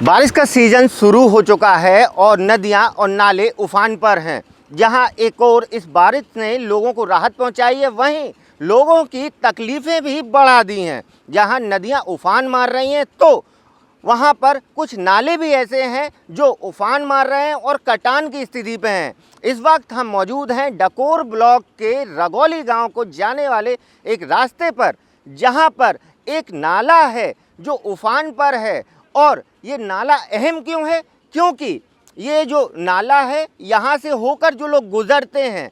बारिश का सीजन शुरू हो चुका है और नदियां और नाले उफान पर हैं। जहां एक और इस बारिश ने लोगों को राहत पहुंचाई है, वहीं लोगों की तकलीफ़ें भी बढ़ा दी हैं। जहां नदियां उफान मार रही हैं तो वहां पर कुछ नाले भी ऐसे हैं जो उफान मार रहे हैं और कटान की स्थिति पे हैं। इस वक्त हम मौजूद हैं डकोर ब्लॉक के रगौली गांव को जाने वाले एक रास्ते पर, जहां पर एक नाला है जो उफान पर है। और ये नाला अहम क्यों है? क्योंकि ये जो नाला है यहाँ से होकर जो लोग गुजरते हैं,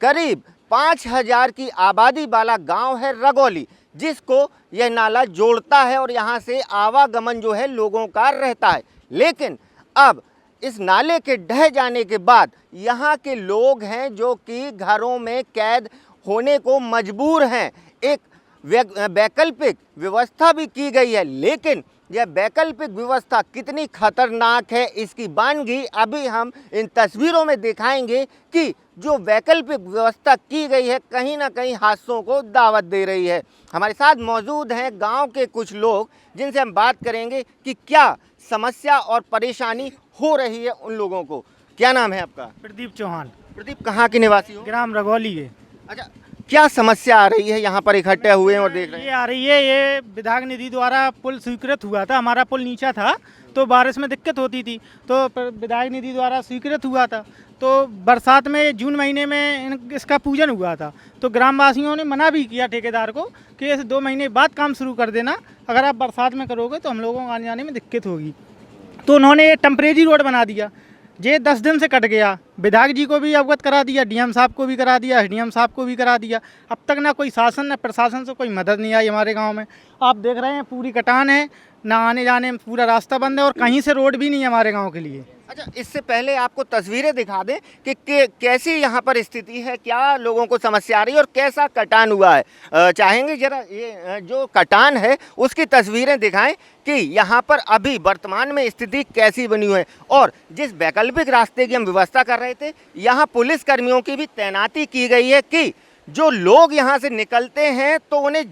करीब 5000 की आबादी वाला गांव है रगौली, जिसको यह नाला जोड़ता है और यहाँ से आवागमन जो है लोगों का रहता है। लेकिन अब इस नाले के ढह जाने के बाद यहाँ के लोग हैं जो कि घरों में कैद होने को मजबूर हैं। एक वैकल्पिक व्यवस्था भी की गई है, लेकिन यह वैकल्पिक व्यवस्था कितनी खतरनाक है इसकी बानगी अभी हम इन तस्वीरों में दिखाएंगे कि जो वैकल्पिक व्यवस्था की गई है कहीं ना कहीं हादसों को दावत दे रही है। हमारे साथ मौजूद हैं गांव के कुछ लोग, जिनसे हम बात करेंगे कि क्या समस्या और परेशानी हो रही है उन लोगों को। क्या नाम है आपका? प्रदीप चौहान। प्रदीप, कहाँ के निवासी हो? ग्राम रगौली के। अच्छा, क्या समस्या आ रही है? यहाँ पर इकट्ठे हुए हैं और देख रहे हैं। ये आ रही है, ये विधायक निधि द्वारा पुल स्वीकृत हुआ था। हमारा पुल नीचा था तो बारिश में दिक्कत होती थी, तो विधायक निधि द्वारा स्वीकृत हुआ था। तो बरसात में जून महीने में इसका पूजन हुआ था, तो ग्रामवासियों ने मना भी किया ठेकेदार को कि इस 2 महीने बाद काम शुरू कर देना, अगर आप बरसात में करोगे तो हम लोगों को आने जाने में दिक्कत होगी। तो उन्होंने ये टेम्परेरी रोड बना दिया। ये 10 दिन से कट गया। विधायक जी को भी अवगत करा दिया, डीएम साहब को भी करा दिया, एसडीएम साहब को भी करा दिया। अब तक ना कोई शासन ना प्रशासन से कोई मदद नहीं आई हमारे गांव में। आप देख रहे हैं पूरी कटान है, ना आने जाने में पूरा रास्ता बंद है और कहीं से रोड भी नहीं है हमारे गांव के लिए। अच्छा, इससे पहले आपको तस्वीरें दिखा दें कि कैसी यहाँ पर स्थिति है, क्या लोगों को समस्या आ रही है और कैसा कटान हुआ है। चाहेंगे जरा ये जो कटान है उसकी तस्वीरें दिखाएं कि यहाँ पर अभी वर्तमान में स्थिति कैसी बनी हुई है। और जिस वैकल्पिक रास्ते की हम व्यवस्था कर रहे थे, यहाँ पुलिस कर्मियों की भी तैनाती की गई है कि जो लोग यहाँ से निकलते हैं तो उन्हें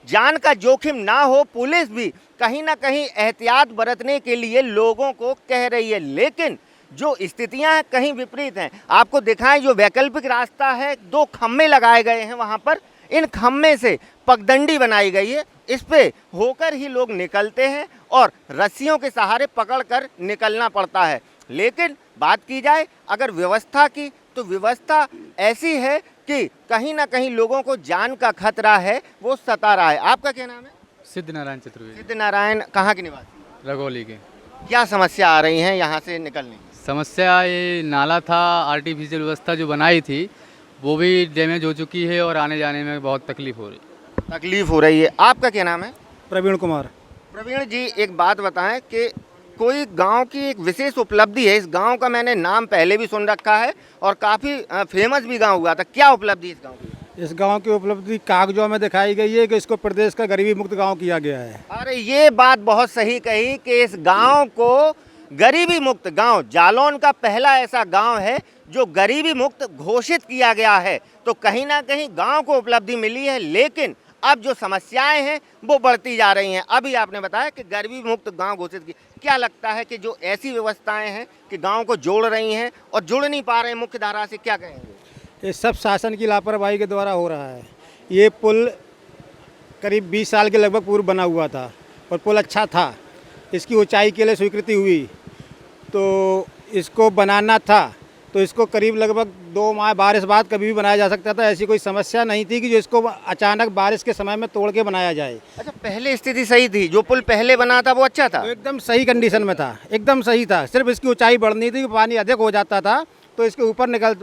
जान का जोखिम ना हो। पुलिस भी कहीं ना कहीं एहतियात बरतने के लिए लोगों को कह रही है, लेकिन जो स्थितियां हैं कहीं विपरीत हैं। आपको दिखाएं, जो वैकल्पिक रास्ता है, 2 खम्भे लगाए गए हैं वहां पर। इन खम्भे से पगडंडी बनाई गई है, इस पे होकर ही लोग निकलते हैं और रस्सियों के सहारे पकड़कर निकलना पड़ता है। लेकिन बात की जाए अगर व्यवस्था की, तो व्यवस्था ऐसी है कि कहीं ना कहीं लोगों को जान का खतरा है, वो सता रहा है। आपका क्या नाम है? सिद्ध नारायण चतुर्वेदी। सिद्ध नारायण, कहाँ के निवासी? रगौली के। क्या समस्या आ रही है यहाँ से निकलने की? समस्या ये नाला था, आर्टिफिशियल व्यवस्था जो बनाई थी वो भी डैमेज हो चुकी है और आने जाने में बहुत तकलीफ हो रही है। आपका क्या नाम है? प्रवीण कुमार। प्रवीण जी, एक बात बताएं कि कोई गांव की एक विशेष उपलब्धि है। इस गांव का मैंने नाम पहले भी सुन रखा है और काफ़ी फेमस भी गांव हुआ था। क्या उपलब्धि इस गांव की? इस गांव की उपलब्धि कागजों में दिखाई गई है कि इसको प्रदेश का गरीबी मुक्त गांव किया गया है। अरे ये बात बहुत सही कही कि इस गांव को गरीबी मुक्त गांव, जालौन का पहला ऐसा गांव है जो गरीबी मुक्त घोषित किया गया है। तो कहीं ना कहीं गांव को उपलब्धि मिली है, लेकिन अब जो समस्याएं हैं वो बढ़ती जा रही हैं। अभी आपने बताया कि गरीबी मुक्त गांव घोषित की, क्या लगता है कि जो ऐसी व्यवस्थाएं हैं कि गांव को जोड़ रही हैं और जुड़ नहीं पा रहे हैं मुख्य धारा से, क्या कहेंगे? ये सब शासन की लापरवाही के द्वारा हो रहा है। ये पुल करीब 20 साल के लगभग पूर्व बना हुआ था और पुल अच्छा था, इसकी ऊंचाई के लिए स्वीकृति हुई, तो इसको बनाना था तो इसको करीब लगभग 2 माह बारिश बाद कभी भी बनाया जा सकता था। ऐसी कोई समस्या नहीं थी कि जो इसको अचानक बारिश के समय में तोड़ के बनाया जाए। अच्छा, पहले स्थिति सही थी, जो पुल पहले बना था वो अच्छा था? तो एकदम सही कंडीशन में था, एकदम सही था। सिर्फ इसकी ऊंचाई बढ़नी थी, पानी अधिक हो जाता था तो इसके ऊपर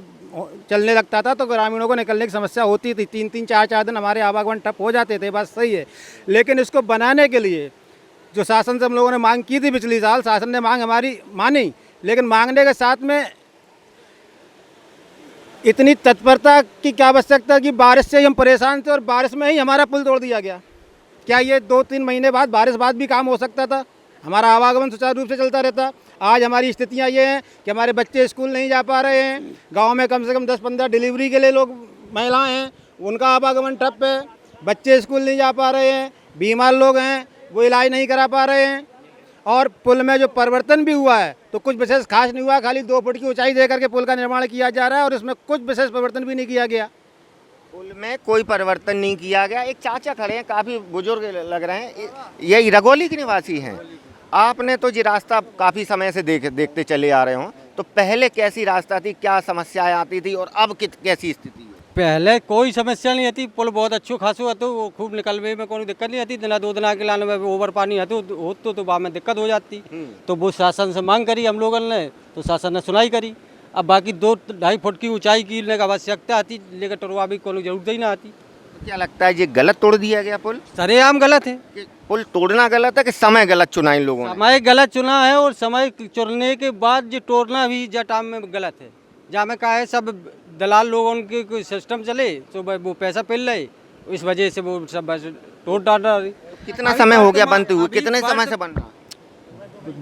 चलने लगता था तो ग्रामीणों को निकलने की समस्या होती थी। 3-3, 4-4 दिन हमारे आवागमन ठप हो जाते थे, बात सही है। लेकिन इसको बनाने के लिए जो शासन से हम लोगों ने मांग की थी पिछली साल, शासन ने मांग हमारी मानी, लेकिन मांगने के साथ में इतनी तत्परता की क्या आवश्यकता कि बारिश से ही हम परेशान थे और बारिश में ही हमारा पुल तोड़ दिया गया। क्या ये 2-3 महीने बाद बारिश बाद भी काम हो सकता था? हमारा आवागमन सुचारू रूप से चलता रहता। आज हमारी स्थितियाँ ये हैं कि हमारे बच्चे स्कूल नहीं जा पा रहे हैं। गांव में कम से कम 10-15 डिलीवरी के लिए लोग महिलाएं हैं, उनका आवागमन ठप है। बच्चे स्कूल नहीं जा पा रहे हैं, बीमार लोग हैं वो इलाज नहीं करा पा रहे हैं। और पुल में जो परिवर्तन भी हुआ है तो कुछ विशेष खास नहीं हुआ, खाली 2 फुट की ऊंचाई देकर के पुल का निर्माण किया जा रहा है और इसमें कुछ विशेष परिवर्तन भी नहीं किया गया। पुल में कोई परिवर्तन नहीं किया गया। एक चाचा खड़े हैं, काफ़ी बुजुर्ग लग रहे हैं, ये रगौली के निवासी हैं। आपने तो ये रास्ता काफ़ी समय से देखते चले आ रहे हो, तो पहले कैसी रास्ता थी, क्या समस्याएं आती थी और अब कैसी स्थिति है? पहले कोई समस्या नहीं आती, पुल बहुत अच्छो खासो हतो, वो खूब निकलने में कोई दिक्कत नहीं आती। दिन 2 दिन के लाने में ओवर पानी हतो तो वहाँ में दिक्कत हो जाती। तो वो शासन से मांग करी हम लोगों ने, तो शासन ने सुनाई करी। अब बाकी 2-2.5 फुट की ऊंचाई की आवश्यकता आती, लेकिन टरवा भी कोई जरूरत ही ना आती। तो क्या लगता है ये गलत तोड़ दिया गया पुल? सरेआम गलत है। कि पुल तोड़ना गलत है कि समय गलत चुना इन लोगों ने? समय गलत चुना है और समय चुनने के बाद जो तोड़ना भी जा टाइम में गलत है। जहाँ में कहा है सब दलाल लोगों के कोई सिस्टम चले तो वो पैसा पिल रहे, इस वजह से वो सब बस तोड़ डाल रही। कितना समय हो गया बनते हुए, कितने समय से बन रहा?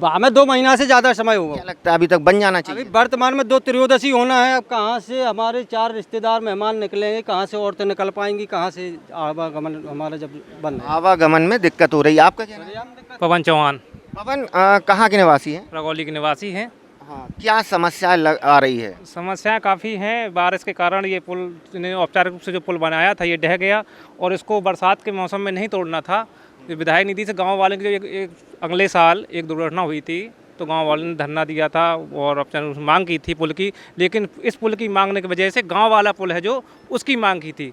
हमें 2 महीना से ज़्यादा समय हुआ। क्या लगता है अभी तक बन जाना चाहिए? अभी वर्तमान में 2 त्रयोदशी होना है। अब कहाँ से हमारे 4 रिश्तेदार मेहमान निकलेंगे, कहाँ से औरतें निकल पाएंगी, कहाँ से आवागमन हमारा जब बंद है। आवागमन में दिक्कत हो रही है। आपका क्या नाम है? पवन चौहान पवन कहाँ के निवासी हैं? रगौली के निवासी हैं। हाँ, क्या समस्या आ रही है? समस्याएं काफ़ी हैं। बारिश के कारण ये पुल ने औपचारिक रूप से जो पुल बनाया था ये ढह गया और इसको बरसात के मौसम में नहीं तोड़ना था। विधायक निधि से गांव वालों की जो एक अगले साल एक दुर्घटना हुई थी तो गांव वालों ने धरना दिया था और औपचारिक रूप से मांग की थी पुल की, लेकिन इस पुल की मांगने की वजह से गाँव वाला पुल है जो उसकी मांग की थी।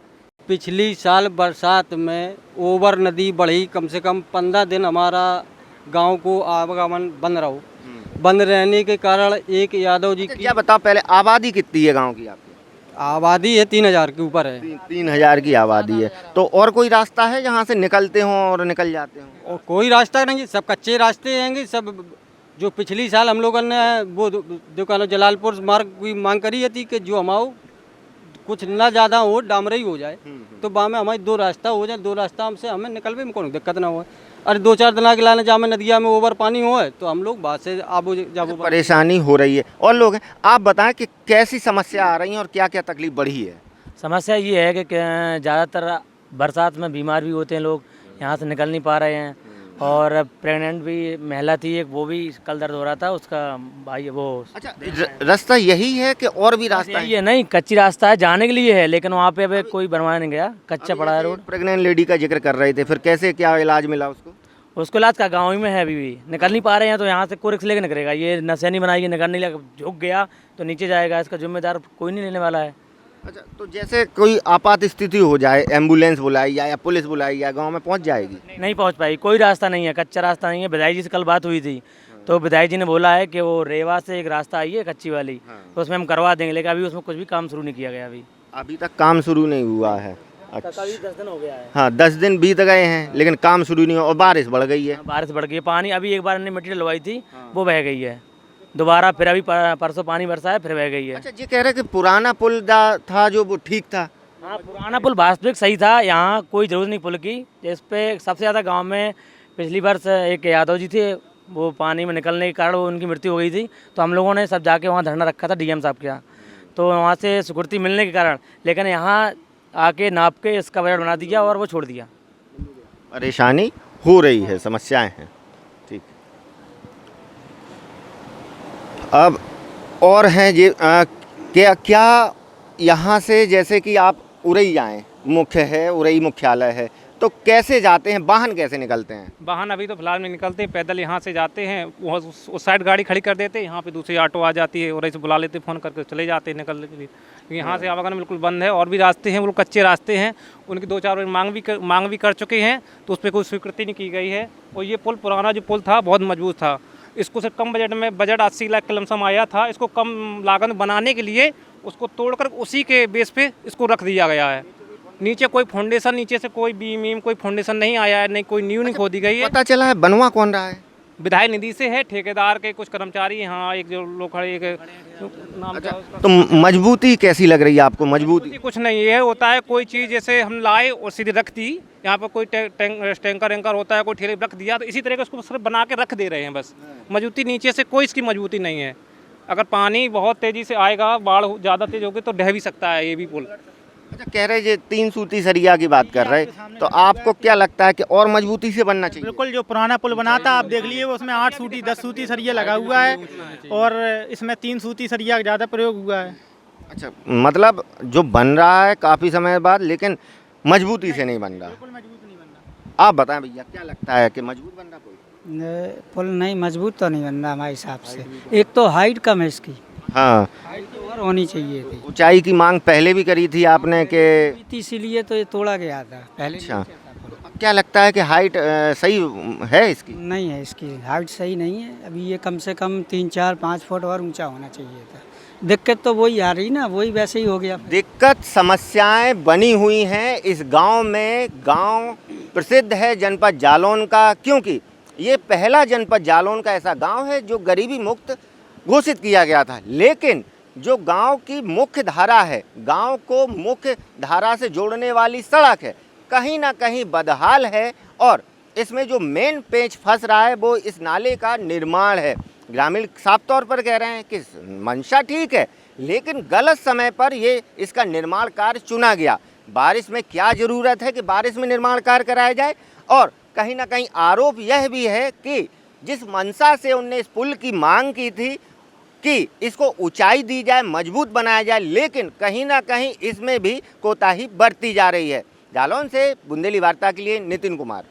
पिछली साल बरसात में ओवर नदी बढ़ी, कम से कम 15 दिन हमारा गांव को आवागमन बंद रहो। बंद रहने के कारण एक यादव जी की क्या बताओ, पहले आबादी कितनी है गांव की आपकी? आबादी है 3000 के ऊपर है। 3000 की आबादी है। तो और कोई रास्ता है जहाँ से निकलते हों और निकल जाते हों? और कोई रास्ता नहीं, सब कच्चे रास्ते हैं। सब जो पिछली साल हम लोगों ने वो दुकानों जलालपुर मार्ग की मांग करी थी कि जो हमारा कुछ ना ज़्यादा हो, डामर ही हो जाए, तो वहाँ में हमारी 2 रास्ता हो जाए। 2 रास्ता हमसे हमें निकलने में कोई दिक्कत ना हो। अरे 2-4 दिन के लाने जहाँ में नदिया में ओवर पानी हो है तो हम लोग बाहर से आबो जाबो परेशानी हो रही है और लोग हैं। आप बताएं कि कैसी समस्या आ रही है और क्या क्या तकलीफ बढ़ी है? समस्या ये है कि ज़्यादातर बरसात में बीमार भी होते हैं लोग, यहाँ से निकल नहीं पा रहे हैं। और प्रेग्नेंट भी महिला थी एक, वो भी कल दर्द हो रहा था उसका भाई वो। अच्छा, रास्ता यही है कि और भी रास्ता है? ये नहीं, कच्ची रास्ता है, जाने के लिए है, लेकिन वहाँ पे अभी कोई बनवाया नहीं गया, कच्चा पड़ा है रोड। प्रेग्नेंट लेडी का जिक्र कर रहे थे, फिर कैसे क्या इलाज मिला उसको? उसको इलाज का गाँव ही में है, अभी भी निकल नहीं पा रहे हैं। तो यहाँ से कोई रिक्स लेके निकलेगा, ये नशे नहीं बनाएगी, निकल नहीं लगा, झुक गया तो नीचे जाएगा, इसका जिम्मेदार कोई नहीं लेने वाला है। अच्छा, तो जैसे कोई आपात स्थिति हो जाए, एम्बुलेंस बुलाई या पुलिस बुलाई या गांव में पहुंच जाएगी? नहीं पहुंच पाई, कोई रास्ता नहीं है, कच्चा रास्ता नहीं है। विधायक जी से कल बात हुई थी तो विधायक जी ने बोला है कि वो रेवा से एक रास्ता आई है कच्ची वाली, तो उसमें हम करवा देंगे, लेकिन अभी उसमें कुछ भी काम शुरू नहीं किया गया। अभी तक काम शुरू नहीं हुआ है? अच्छा, 10 दिन हो गया है। हाँ, 10 दिन बीत गए हैं लेकिन काम शुरू नहीं हुआ और बारिश बढ़ गई है। बारिश बढ़ गई है, पानी अभी एक बार ने मिट्टी डलवाई थी वो बह गई है, दोबारा फिर अभी परसों पानी बरसा है, फिर बह गई है। अच्छा, ये कह रहे कि पुराना पुल था जो वो ठीक था? हाँ, पुराना पुल वास्तविक सही था, यहाँ कोई ज़रूरत नहीं पुल की। जिस पे सबसे ज़्यादा गांव में पिछली वर्ष एक यादव जी थे, वो पानी में निकलने के कारण उनकी मृत्यु हो गई थी। तो हम लोगों ने सब जाके वहाँ धरना रखा था डीएम साहब के यहाँ, तो वहाँ से स्वीकृति मिलने के कारण, लेकिन यहाँ आके नाप के इसका बजट बना दिया और वो छोड़ दिया। परेशानी हो रही है, समस्याएं हैं। ठीक, अब और हैं ये क्या यहाँ से, जैसे कि आप उरई आएँ, मुख्य है उरई मुख्यालय है, तो कैसे जाते हैं, वाहन कैसे निकलते हैं? वाहन अभी तो फिलहाल में निकलते हैं, पैदल यहाँ से जाते हैं, वहाँ उस साइड गाड़ी खड़ी कर देते हैं, यहाँ पे दूसरी ऑटो आ जाती है और ऐसे बुला लेते हैं, फ़ोन करके चले जाते हैं निकलने के लिए। क्योंकि यहाँ से आवागमन बिल्कुल बंद है और भी रास्ते हैं वो कच्चे रास्ते हैं, उनकी 2-4 बार मांग भी कर चुके हैं तो उस पर कोई स्वीकृति नहीं की गई है। और ये पुल पुराना जो पुल था बहुत मजबूत था, इसको सिर्फ कम बजट में, बजट 80 लाख के लमसम आया था, इसको कम लागत बनाने के लिए उसको तोड़कर उसी के बेस पे इसको रख दिया गया है। नीचे कोई फाउंडेशन, नीचे से कोई बीम कोई फाउंडेशन नहीं आया है, नहीं कोई नींव नहीं खोदी गई है। पता चला है बनवा कौन रहा है? विधायक निधि से है, ठेकेदार के कुछ कर्मचारी यहाँ एक जो लोग खड़े, एक नाम क्या उसका? तो मजबूती कैसी लग रही है आपको? मजबूती कुछ नहीं है, होता है कोई चीज़ जैसे हम लाए और सीधे रख दी, यहाँ पर कोई टैंकर वैंकर होता है, कोई ठेले रख दिया, तो इसी तरह का उसको सिर्फ बना के रख दे रहे हैं बस। मजबूती नीचे से कोई इसकी मजबूती नहीं है। अगर पानी बहुत तेज़ी से आएगा, बाढ़ ज़्यादा तेज होगी तो ढह भी सकता है ये भी पुल। अच्छा, कह रहे जी 3 सूती सरिया की बात कर रहे, तो आपको क्या लगता है कि और मजबूती से बनना चाहिए? बिल्कुल, जो पुराना पुल बना था आप देख लीजिए, उसमें 8 सूती 10 सूती सरिया लगा हुआ है और इसमें 3 सूती सरिया का ज़्यादा प्रयोग हुआ है। अच्छा, मतलब जो बन रहा है काफ़ी समय बाद, लेकिन मजबूती से नहीं बन रहा। बिल्कुल मजबूत नहीं बन रहा। आप बताएं भैया, क्या लगता है कि मजबूत बन रहा पुल? पुल नहीं, मजबूत तो नहीं बन रहा हमारे हिसाब से। एक तो हाइट कम है इसकी, हाँ, हाइट तो और होनी चाहिए थी, ऊंचाई की मांग पहले भी करी थी आपने कि? इसीलिए तो ये तोड़ा गया था पहले। अच्छा, क्या लगता है कि हाइट सही है इसकी? नहीं है, इसकी हाइट सही नहीं है। अभी ये कम से कम 3 4 5 फुट और ऊंचा होना चाहिए था। दिक्कत तो वही आ रही ना, वही वैसे ही हो गया। दिक्कत समस्याएं बनी हुई हैं इस गांव में। गांव प्रसिद्ध है जनपद जालौन का, क्योंकि ये पहला जनपद जालौन का ऐसा गांव है जो गरीबी मुक्त घोषित किया गया था। लेकिन जो गांव की मुख्य धारा है, गांव को मुख्य धारा से जोड़ने वाली सड़क है, कहीं ना कहीं बदहाल है और इसमें जो मेन पेच फंस रहा है वो इस नाले का निर्माण है। ग्रामीण साफ तौर पर कह रहे हैं कि मंशा ठीक है, लेकिन गलत समय पर ये इसका निर्माण कार्य चुना गया। बारिश में क्या ज़रूरत है कि बारिश में निर्माण कार्य कराया जाए? और कहीं ना कहीं आरोप यह भी है कि जिस मंशा से उनने इस पुल की मांग की थी कि इसको ऊंचाई दी जाए, मजबूत बनाया जाए, लेकिन कहीं ना कहीं इसमें भी कोताही बरती जा रही है। जालौन से बुंदेली वार्ता के लिए नितिन कुमार।